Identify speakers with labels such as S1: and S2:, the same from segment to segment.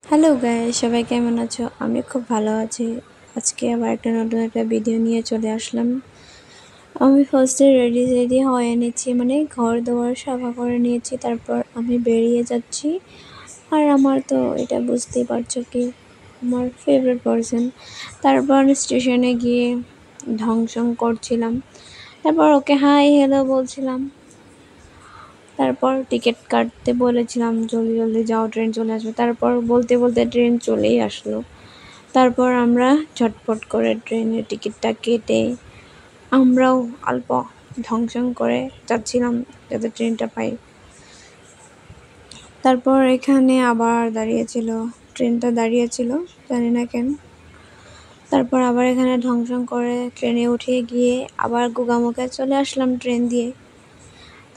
S1: Hello guys, সবাই কেমন আছো? আমি খুব ভালো আছি। আজকে আবার নতুন একটা ভিডিও নিয়ে চলে আসলাম। আমি ফার্স্টে রেডি হয়ে নিচ্ছি, মানে ঘর দুয়ার সাফা করে নিয়েছি। তারপর আমি বেরিয়ে যাচ্ছি। আর আমার তো এটা বুঝতেই পারছো কি আমার ফেভারিট পার্সন। তারপর স্টেশনে গিয়ে ঢংসং করছিলাম। তারপর ওকে হাই হ্যালো বলছিলাম। তারপর টিকিট কাটতে বলেছিলাম, জলদি জলদি যাও, ট্রেন চলে আসবে। তারপর বলতে বলতে ট্রেন চলেই আসলো। তারপর আমরা ঝটপট করে ট্রেনের টিকিটটা কেটে আমরাও অল্প ঢংসং করে যাচ্ছিলাম যাতে ট্রেনটা পাই। তারপর এখানে আবার ট্রেনটা দাঁড়িয়েছিল, জানি না কেন। তারপর আবার এখানে ঢংসং করে ট্রেনে উঠে গিয়ে আবার গোগামুখে চলে আসলাম ট্রেন দিয়ে।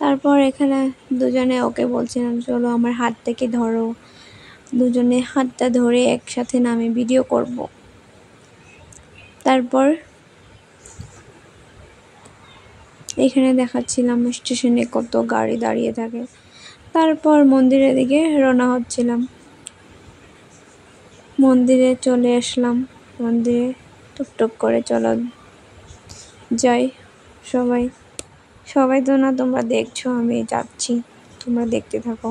S1: তারপর এখানে দুজনে ওকে বলছিলাম, চলো আমার হাত থেকে ধরো। দুজনে হাতটা ধরে একসাথে নামে ভিডিও করব। তারপর এখানে দেখাচ্ছিলাম স্টেশনে কত গাড়ি দাঁড়িয়ে থাকে। তারপর মন্দিরের দিকে রওনা হচ্ছিলাম। মন্দিরে চলে আসলাম। মন্দিরে টুকটুক করে চলো যাই। সবাই সবাই তো না, তোমরা দেখছো আমি যাচ্ছি, তোমরা দেখতে থাকো।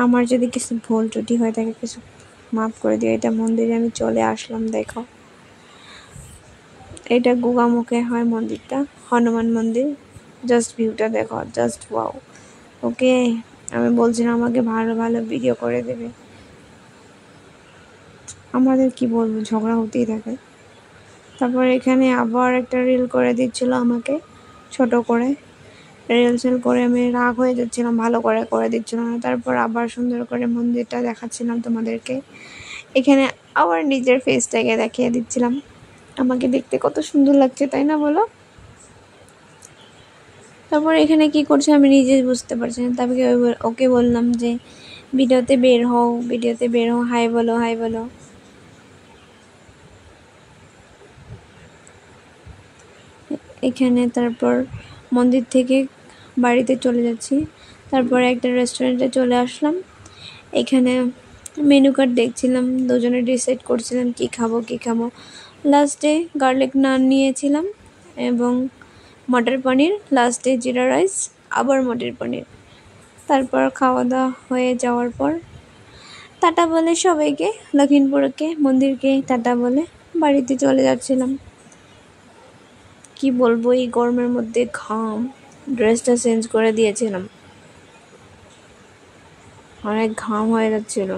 S1: আমার যদি কিছু ভুল ত্রুটি হয়ে থাকে কিছু মাফ করে দিও। এটা মন্দিরে আমি চলে আসলাম, দেখো। এটা গোগামুখে হয় মন্দিরটা, হনুমান মন্দির। জাস্ট ভিউটা দেখো, জাস্ট ওয়াও। ওকে, আমি বলছিলাম আমাকে ভালো ভালো ভিডিও করে দেবে। আমাদের কি বলবো, ঝগড়া হতেই থাকে। তারপর এখানে আবার একটা রিল করে দিচ্ছিল আমাকে ছোট করে। রিল করে আমি রাগ হয়ে যাচ্ছিলাম, ভালো করে করে দিচ্ছিল না। তারপর আবার সুন্দর করে মন্দিরটা দেখাচ্ছিলাম তোমাদেরকে। এখানে আবার নিজের ফেসটাকে দেখিয়ে দিচ্ছিলাম। আমাকে দেখতে কত সুন্দর লাগছে, তাই না বলো? তারপর এখানে কি করছে আমি নিজে বুঝতে পারছি না। তারপরে ওকে বললাম যে ভিডিওতে বের হও, হাই বলো, হাই বলো। এখানে তারপর মন্দির থেকে বাড়িতে চলে যাচ্ছি। তারপর একটা রেস্টুরেন্টে চলে আসলাম। এখানে মেনু কার্ড দেখছিলাম, দুজনে ডিসাইড করছিলাম কি খাবো। লাস্টে গার্লিক নান নিয়েছিলাম এবং মটর পনির, লাস্টে জিরা রাইস, আবার মটর পনির। তারপর খাওয়া দাওয়া হয়ে যাওয়ার পর টাটা বলে সবাইকে, লখিমপুরকে মন্দিরকে টাটা বলে বাড়িতে চলে যাচ্ছিলাম। কি বলবো, এই গরমের মধ্যে ঘাম। ড্রেসটা চেঞ্জ করে দিয়েছিলাম, অনেক ঘাম হয়ে যাচ্ছিল।